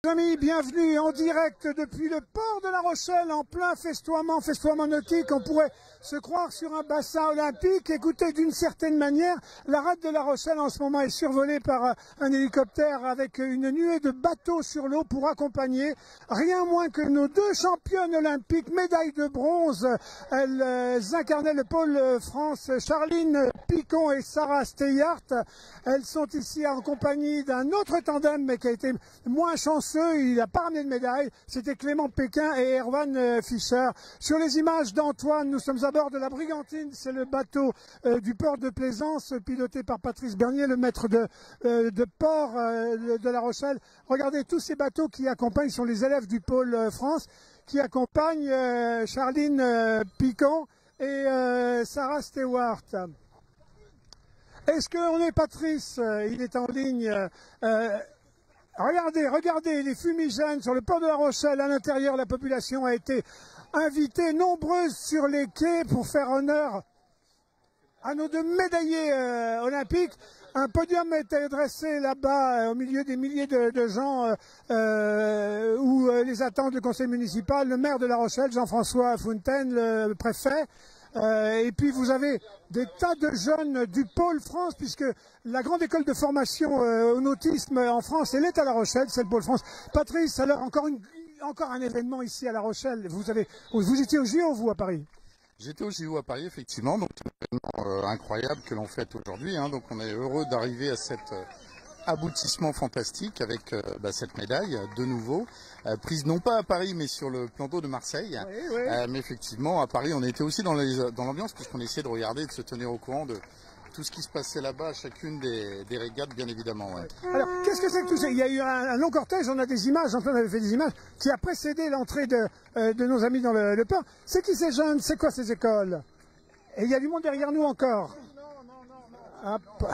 Amis, bienvenue en direct depuis le port de La Rochelle, en plein festoiement nautique. On pourrait se croire sur un bassin olympique. Écoutez, d'une certaine manière, la rade de La Rochelle en ce moment est survolée par un hélicoptère avec une nuée de bateaux sur l'eau pour accompagner rien moins que nos deux championnes olympiques, médailles de bronze. Elles incarnaient le pôle France, Charline Picon et Sarah Steyart. Elles sont ici en compagnie d'un autre tandem, mais qui a été moins chanceux. Il n'a pas ramené de médaille, c'était Clément Péquin et Erwan Fischer. Sur les images d'Antoine, nous sommes à bord de la Brigantine, c'est le bateau du port de Plaisance, piloté par Patrice Bernier, le maître de port de La Rochelle. Regardez tous ces bateaux qui accompagnent, sont les élèves du pôle France, qui accompagnent Charline Picon et Sarah Stewart. Est-ce qu'on est Patrice? Il est en ligne. Regardez les fumigènes sur le port de La Rochelle. À l'intérieur, la population a été invitée nombreuse sur les quais pour faire honneur à nos deux médaillés olympiques. Un podium était dressé là-bas au milieu des milliers de gens où les attendent le conseil municipal, le maire de La Rochelle, Jean-François Fontaine, le préfet. Et puis vous avez des tas de jeunes du pôle France, puisque la grande école de formation au nautisme en France, elle est à La Rochelle, c'est le pôle France. Patrice, alors encore un événement ici à La Rochelle. Vous étiez au JO, vous, à Paris? J'étais au JO à Paris, effectivement, donc un événement incroyable que l'on fête aujourd'hui. Donc on est heureux d'arriver à cet aboutissement fantastique avec cette médaille de nouveau, prise non pas à Paris mais sur le plan d'eau de Marseille. Oui. Mais effectivement, à Paris, on était aussi dans l'ambiance, puisqu'on essayait de regarder, de se tenir au courant de tout ce qui se passait là-bas à chacune des régates, bien évidemment. Ouais. Alors, qu'est-ce que c'est que tout ça? Il y a eu un long cortège, on a des images, Antoine avait fait des images, qui a précédé l'entrée de nos amis dans le port. C'est qui ces jeunes? C'est quoi ces écoles? Et il y a du monde derrière nous encore. Hop.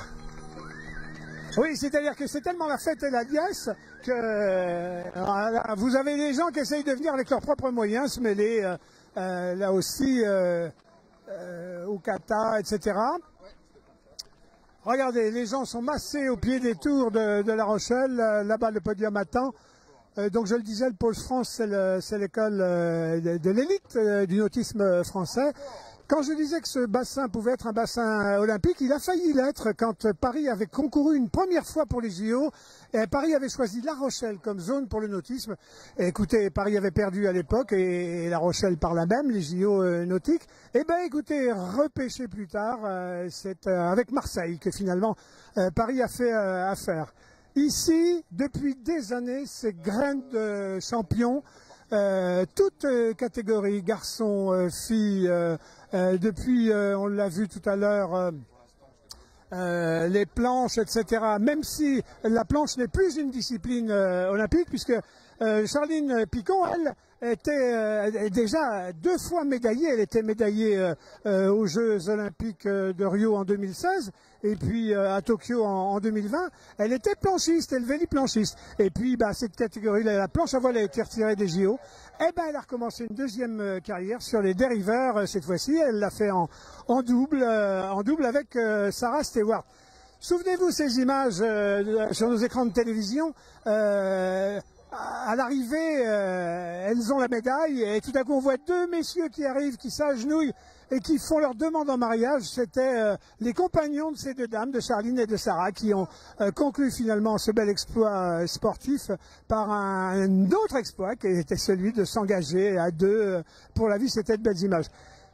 Oui, c'est-à-dire que c'est tellement la fête et la liesse que vous avez des gens qui essayent de venir avec leurs propres moyens, se mêler là aussi au kata, etc. Regardez, les gens sont massés au pied des tours de La Rochelle, là-bas le podium attend. Donc je le disais, le pôle France, c'est l'école de l'élite du nautisme français. Quand je disais que ce bassin pouvait être un bassin olympique, il a failli l'être quand Paris avait concouru une première fois pour les JO. Et Paris avait choisi La Rochelle comme zone pour le nautisme. Et écoutez, Paris avait perdu à l'époque et La Rochelle par là même, les JO nautiques. Et bien écoutez, repêché plus tard, c'est avec Marseille que finalement Paris a fait affaire. Ici, depuis des années, ces graines de champions, toutes catégories, garçons, filles, depuis, on l'a vu tout à l'heure, les planches, etc. Même si la planche n'est plus une discipline olympique, puisque Charline Picon, elle, était déjà 2 fois médaillée. Elle était médaillée aux Jeux Olympiques de Rio en 2016 et puis à Tokyo en 2020. Elle était planchiste, elle véliplanchiste. Et puis cette catégorie, la planche à voile a été retirée des JO. Et elle a recommencé une deuxième carrière sur les dériveurs. Cette fois-ci, elle l'a fait en double avec Sarah Stewart. Souvenez-vous ces images sur nos écrans de télévision. À l'arrivée, elles ont la médaille et tout à coup on voit 2 messieurs qui arrivent, qui s'agenouillent et qui font leur demande en mariage. C'était les compagnons de ces 2 dames, de Charline et de Sarah, qui ont conclu finalement ce bel exploit sportif par un autre exploit qui était celui de s'engager à 2 pour la vie. C'était de belles images.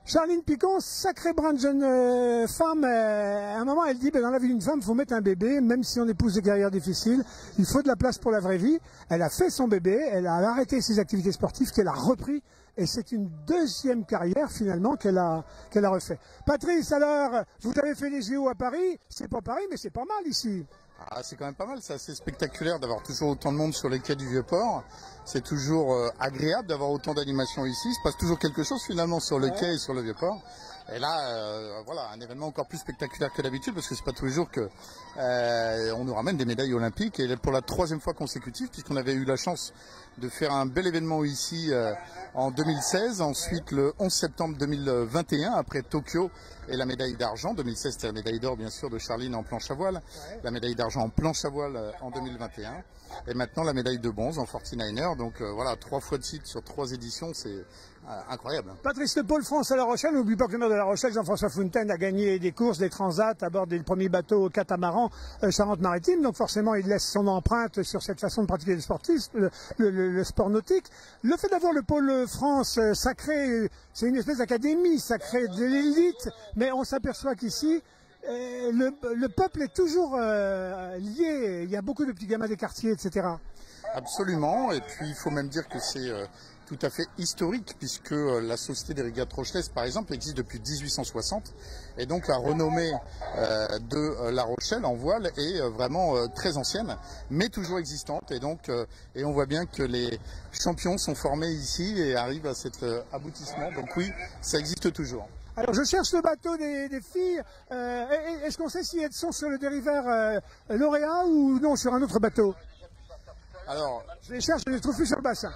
Charline Picon, sacrée brin de jeune femme, à un moment elle dit dans la vie d'une femme il faut mettre un bébé, même si on épouse des carrières difficiles, il faut de la place pour la vraie vie. Elle a fait son bébé, elle a arrêté ses activités sportives, qu'elle a repris, et c'est une deuxième carrière finalement qu'elle a refait. Patrice, alors, vous avez fait les JO à Paris, c'est pas Paris mais c'est pas mal ici. Ah, c'est quand même pas mal, c'est assez spectaculaire d'avoir toujours autant de monde sur les quais du Vieux-Port. C'est toujours agréable d'avoir autant d'animation ici. Il se passe toujours quelque chose finalement sur le quai et sur le Vieux-Port. Et là, voilà, un événement encore plus spectaculaire que d'habitude, parce que c'est pas tous les jours que on nous ramène des médailles olympiques, et pour la 3e fois consécutive, puisqu'on avait eu la chance de faire un bel événement ici en 2016, ensuite le 11 septembre 2021, après Tokyo et la médaille d'argent. 2016, c'était la médaille d'or, bien sûr, de Charline en planche à voile, la médaille d'argent en planche à voile en 2021, et maintenant la médaille de bronze en 49er. Donc voilà, 3 fois de suite sur 3 éditions, c'est incroyable. Patrice, le pôle France à La Rochelle, n'oublie pas que le maire de La Rochelle, Jean-François Fontaine, a gagné des courses, des transats à bord des premiers bateaux catamaran Charente-Maritime. Donc forcément, il laisse son empreinte sur cette façon de pratiquer le sport nautique. Le fait d'avoir le pôle France, ça crée, c'est une espèce d'académie, ça crée de l'élite, mais on s'aperçoit qu'ici, le peuple est toujours lié. Il y a beaucoup de petits gamins des quartiers, etc. Absolument, et puis il faut même dire que c'est tout à fait historique, puisque la Société des régates rochelaises, par exemple, existe depuis 1860, et donc la renommée de La Rochelle en voile est vraiment très ancienne, mais toujours existante, et donc et on voit bien que les champions sont formés ici et arrivent à cet aboutissement, donc oui, ça existe toujours. Alors je cherche le bateau des filles. Est-ce qu'on sait si elles sont sur le dériveur lauréat ou non sur un autre bateau? Alors, je les cherche, je les trouve plus sur le bassin.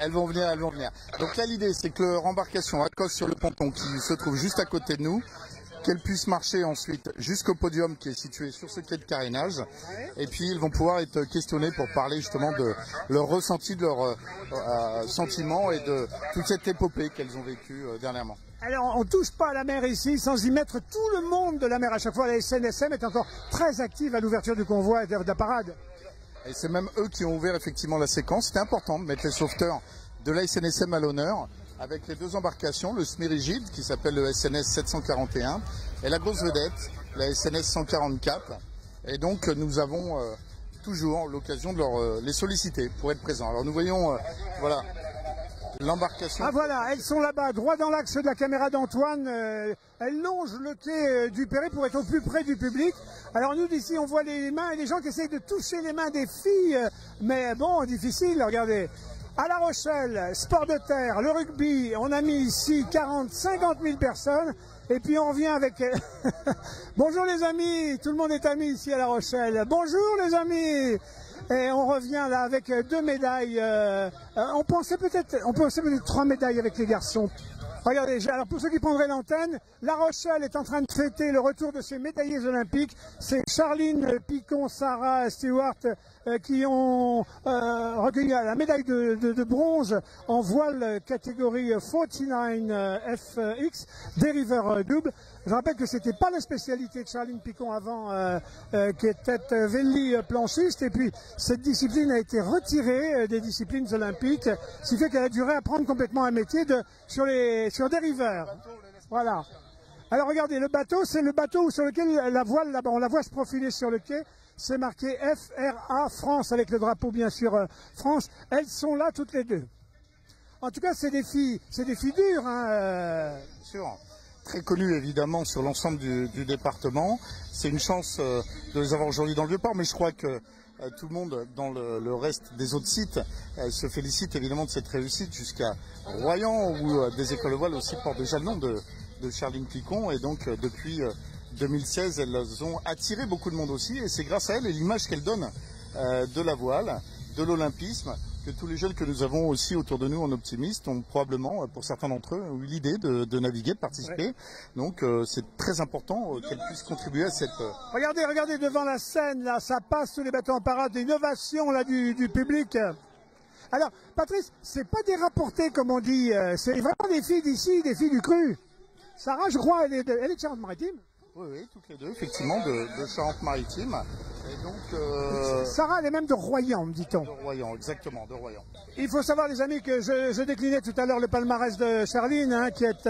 Elles vont venir, elles vont venir. Donc là, l'idée, c'est que leur embarcation accoste sur le ponton qui se trouve juste à côté de nous, qu'elles puissent marcher ensuite jusqu'au podium qui est situé sur ce quai de carénage. Et puis, ils vont pouvoir être questionnés pour parler justement de leur ressenti, de leurs sentiments et de toute cette épopée qu'elles ont vécue dernièrement. Alors, on ne touche pas à la mer ici sans y mettre tout le monde de la mer. À chaque fois, la SNSM est encore très active à l'ouverture du convoi et de la parade. Et c'est même eux qui ont ouvert effectivement la séquence. C'était important de mettre les sauveteurs de la SNSM à l'honneur avec les 2 embarcations, le semi-rigide qui s'appelle le SNS 741 et la grosse vedette, la SNS 144. Et donc nous avons toujours l'occasion de les solliciter pour être présents. Alors nous voyons voilà l'embarcation. Ah voilà, elles sont là-bas, droit dans l'axe de la caméra d'Antoine. Elles longent le quai du Perret pour être au plus près du public. Alors nous d'ici on voit les mains et les gens qui essayent de toucher les mains des filles, mais bon, difficile, regardez. À La Rochelle, sport de terre, le rugby, on a mis ici 50 000 personnes. Et puis on revient avec... Bonjour les amis, tout le monde est amis ici à La Rochelle. Bonjour les amis. Et on revient là avec 2 médailles. On pensait peut-être 3 médailles avec les garçons. Regardez, alors pour ceux qui prendraient l'antenne, La Rochelle est en train de fêter le retour de ses médaillés olympiques. C'est Charline Picon, Sarah Stewart qui ont recueilli la médaille de bronze en voile catégorie 49 FX, dériveur double. Je rappelle que c'était pas la spécialité de Charline Picon avant, qui était Velli planchiste, et puis cette discipline a été retirée des disciplines olympiques, ce qui fait qu'elle a dû réapprendre complètement un métier sur dériveur. Voilà. Alors regardez, le bateau, c'est le bateau sur lequel la voile, là-bas, on la voit se profiler sur le quai. C'est marqué FRA France, avec le drapeau bien sûr France. Elles sont là toutes les 2. En tout cas, c'est des filles dures. Hein, Bien sûr. Très connues évidemment sur l'ensemble du département. C'est une chance de les avoir aujourd'hui dans le Vieux-Port, mais je crois que tout le monde dans le reste des autres sites se félicite évidemment de cette réussite, jusqu'à Royan, où des écoles de voile aussi portent déjà le nom de Charline Picon, et donc depuis 2016 elles ont attiré beaucoup de monde aussi, et c'est grâce à elles et l'image qu'elles donnent de la voile, de l'olympisme, que tous les jeunes que nous avons aussi autour de nous en optimistes ont probablement, pour certains d'entre eux, eu l'idée de naviguer, de participer. Ouais. Donc c'est très important qu'elles puissent contribuer à cette... Regardez devant la scène, là, ça passe tous les bateaux en parade, l'innovation là du public. Alors, Patrice, c'est pas des rapportés comme on dit, c'est vraiment des filles d'ici, des filles du cru. Sarah, je crois, elle est de Charente-Maritime. Oui, toutes les 2, effectivement, de Charente-Maritime. Et donc, Sarah, elle est même de Royan, me dit-on. De Royan, exactement, de Royan. Il faut savoir, les amis, que je déclinais tout à l'heure le palmarès de Charline, hein, qui est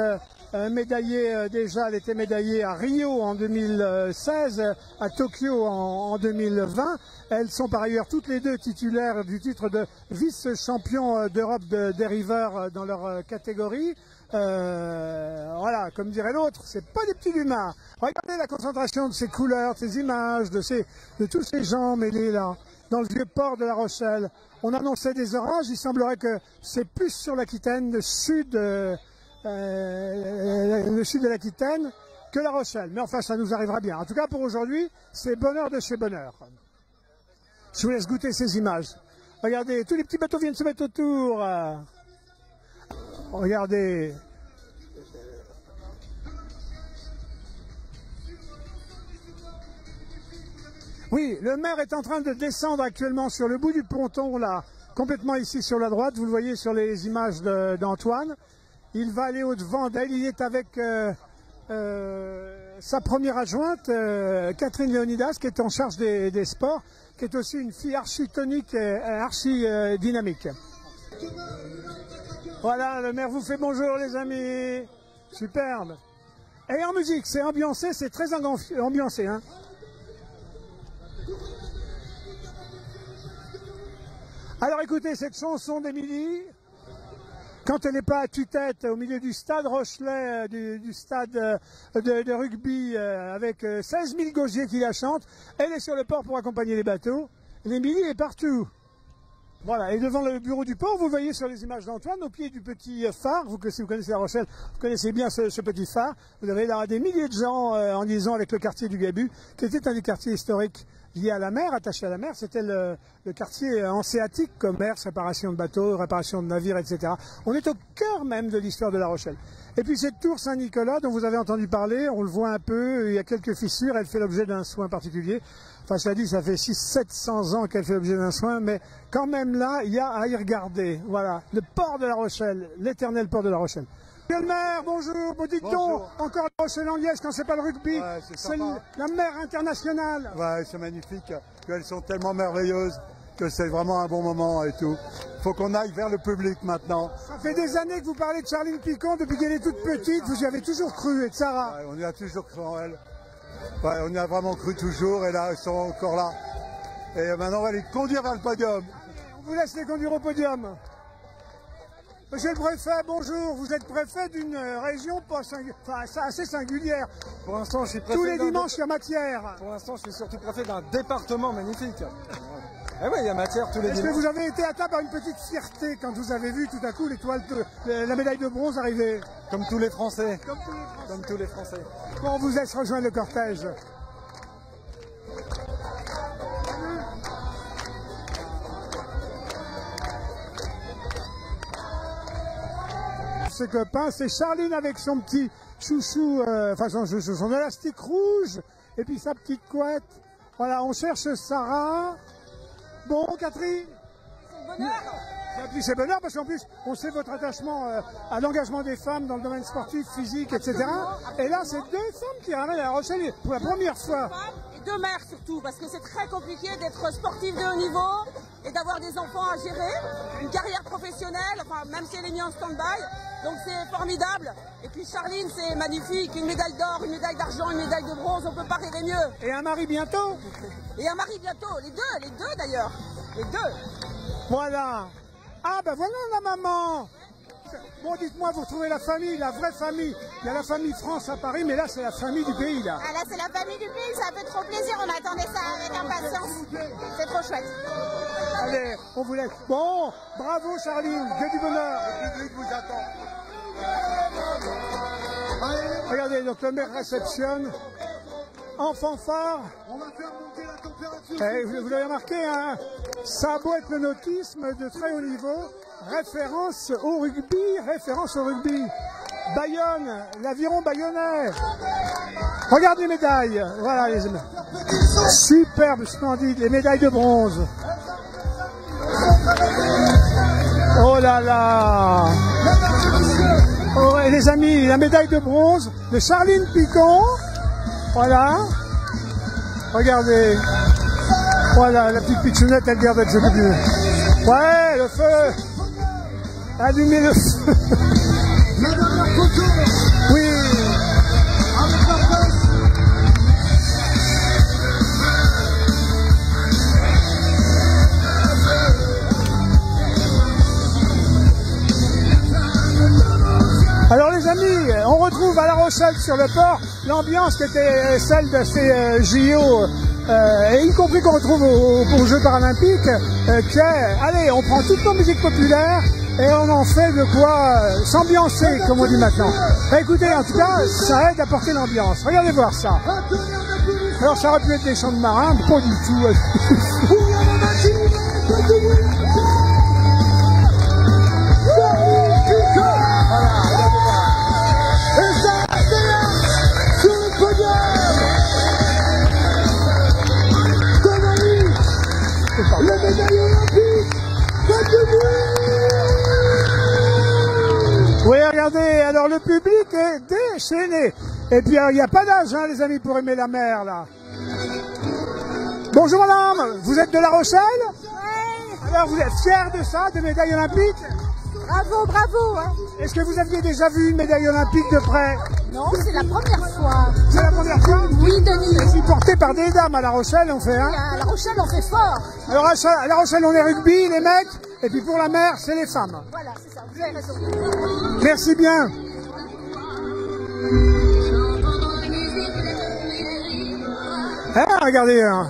médaillée déjà, elle était médaillée à Rio en 2016, à Tokyo en 2020. Elles sont par ailleurs toutes les 2 titulaires du titre de vice-champion d'Europe de dériveurs dans leur catégorie. Voilà, comme dirait l'autre, c'est pas des petits humains. Regardez la concentration de ces couleurs, de ces images, de tous ces gens mêlés là, dans le vieux port de La Rochelle. On annonçait des orages, il semblerait que c'est plus sur l'Aquitaine, le sud le sud de l'Aquitaine que La Rochelle. Mais enfin, ça nous arrivera bien. En tout cas, pour aujourd'hui, c'est bonheur de chez bonheur. Je vous laisse goûter ces images. Regardez, tous les petits bateaux viennent se mettre autour. Regardez. Oui, le maire est en train de descendre actuellement sur le bout du ponton, là, complètement ici sur la droite. Vous le voyez sur les images d'Antoine. Il va aller au-devant d'elle. Il est avec sa première adjointe, Catherine Léonidas, qui est en charge des sports, qui est aussi une fille archi tonique et archi dynamique. Voilà, le maire vous fait bonjour les amis. Superbe. Et en musique, c'est ambiancé, c'est très ambiancé, hein. Alors écoutez cette chanson d'Émilie, quand elle n'est pas à tue-tête au milieu du stade Rochelet, du stade de rugby avec 16 000 gaugiers qui la chantent, elle est sur le port pour accompagner les bateaux. L'Émilie est partout. Voilà, et devant le bureau du port, vous voyez sur les images d'Antoine, au pied du petit phare, si vous connaissez La Rochelle, vous connaissez bien ce petit phare, vous avez là des milliers de gens en liaison avec le quartier du Gabu, qui était un des quartiers historiques liés à la mer, attaché à la mer. C'était le quartier hanséatique, commerce, réparation de bateaux, réparation de navires, etc. On est au cœur même de l'histoire de La Rochelle. Et puis cette tour Saint-Nicolas dont vous avez entendu parler, on le voit un peu, il y a quelques fissures, elle fait l'objet d'un soin particulier. Enfin, ça dit, ça fait 600-700 ans qu'elle fait l'objet d'un soin, mais quand même là, il y a à y regarder. Voilà, le port de La Rochelle, l'éternel port de La Rochelle. Monsieur le maire, bonjour, vous dites donc, encore La Rochelle en liesse quand c'est pas le rugby, ouais, c'est la mer internationale. Ouais, c'est magnifique, elles sont tellement merveilleuses que c'est vraiment un bon moment et tout. Il faut qu'on aille vers le public maintenant. Ça fait des années que vous parlez de Charline Picon, depuis qu'elle est toute petite, vous y avez toujours cru, et de Sarah. Ouais, on y a toujours cru en elle. Ouais, on y a vraiment cru toujours, et là, elles sont encore là. Et maintenant, on va les conduire vers le podium. On vous laisse les conduire au podium. Monsieur le préfet, bonjour. Vous êtes préfet d'une région assez singulière. Pour l'instant, je suis préfet. Tous les dimanches, il y a matière. Pour l'instant, je suis surtout préfet d'un département magnifique. Eh oui, il y a matière tous les dimanches. Est-ce que vous avez été atteint par une petite fierté quand vous avez vu tout à coup la médaille de bronze arriver? Comme tous les Français. Comme tous les Français. Bon, on vous laisse rejoindre le cortège. Ses copains, c'est Charline avec son petit chouchou, son élastique rouge, et puis sa petite couette. Voilà, on cherche Sarah. Bon, Catherine. C'est bonheur. Et puis c'est bonheur parce qu'en plus, on sait votre attachement à l'engagement des femmes dans le domaine sportif, physique, etc. Absolument. Et là, c'est deux femmes qui ramènent à La Rochelle pour la première fois. Et deux mères surtout, parce que c'est très compliqué d'être sportif de haut niveau et d'avoir des enfants à gérer, une carrière professionnelle, enfin même si elle est mise en stand-by. Donc c'est formidable. Et puis Charline, c'est magnifique, une médaille d'or, une médaille d'argent, une médaille de bronze, on peut pas rêver mieux. Et un mari bientôt. Et un mari bientôt, les deux d'ailleurs, les deux. Voilà. Ah ben voilà la maman. Bon, dites-moi, vous retrouvez la famille, la vraie famille. Il y a la famille France à Paris, mais là c'est la famille du pays là. Ah là c'est la famille du pays, ça fait trop plaisir, on attendait ça avec impatience. C'est trop chouette. Allez, on vous laisse. Bon, bravo Charline, que du bonheur. Le public vous attend. Regardez, donc le maire réceptionne en fanfare. On va faire monter la température. Vous l'avez remarqué, hein, ça a beau être le nautisme de très haut niveau, référence au rugby. Bayonne, l'aviron bayonnais. Regardez les médailles. Voilà les superbes, splendides, les médailles de bronze. Oh là là. Oh, et les amis, la médaille de bronze de Charline Picon. Voilà. Regardez. Voilà, la petite pitchounette, elle garde avec ce petit. Ouais, le feu. Allumez le feu. Oui. Alors les amis, on retrouve à La Rochelle sur le port l'ambiance qui était celle de ces JO, et y compris qu'on retrouve aux Jeux paralympiques, qui est, allez, on prend toutes nos musiques populaires et on en fait de quoi s'ambiancer, comme on dit maintenant. Bah, écoutez, en tout cas, ça aide à porter l'ambiance. Regardez voir ça. Alors ça aurait pu être des chants de marins, mais pas du tout. Oui, regardez, alors le public est déchaîné. Et puis il n'y a pas d'âge, hein, les amis, pour aimer la mer, là. Bonjour madame, vous êtes de La Rochelle? Oui. Alors vous êtes fière de ça, de médaille olympique? Bravo, bravo. Hein. Est-ce que vous aviez déjà vu une médaille olympique de près? Non, c'est la première fois. C'est la première fois? Oui, Denis. C'est porté par des dames à La Rochelle, on fait, hein? À La Rochelle, on fait fort. Alors à La Rochelle, on est rugby, les mecs, et puis pour la mer, c'est les femmes. Voilà, c'est ça, vous avez raison. Merci bien. Ah, regardez, hein.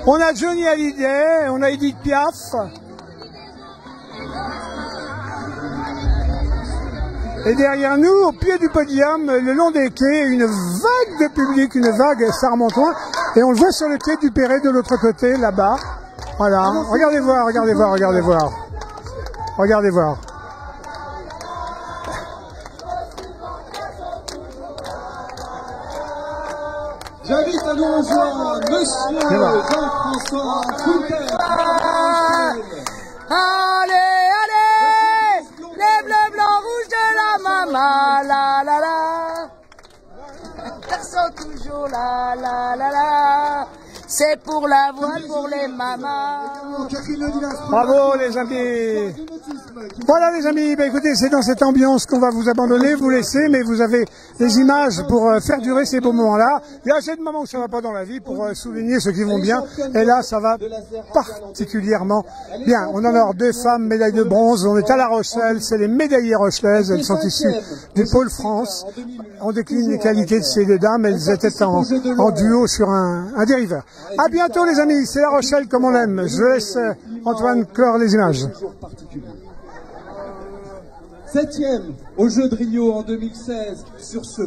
On a Johnny Hallyday, on a Edith Piaf. Et derrière nous, au pied du podium, le long des quais, une vague de public, une vague, ça remonte loin. Et on le voit sur le quai du Perret de l'autre côté, là-bas. Voilà, regardez voir, regardez voir, regardez voir. Regardez voir. J'invite à nous rejoindre Monsieur Jean-François Coulter. Allez, allez, les bleus, blancs, rouges de la maman, la la la. Personne toujours la la la la. C'est pour la voile, pour les mamans. Bravo les amis. Voilà les amis, bah, écoutez, c'est dans cette ambiance qu'on va vous abandonner, vous laisser, mais vous avez des images pour faire durer ces beaux moments-là. Il y a assez de moments où ça ne va pas dans la vie pour souligner ceux qui vont bien, et là ça va particulièrement bien. On a alors 2 femmes, médailles de bronze, on est à La Rochelle, c'est les médaillées rochelaises, elles sont issues du pôle France. On décline les qualités de ces 2 dames, elles étaient en duo sur un dériveur. À bientôt les amis, c'est La Rochelle comme on l'aime. Je laisse Antoine clore les images. 7e aux Jeux de Rio en 2016 sur ce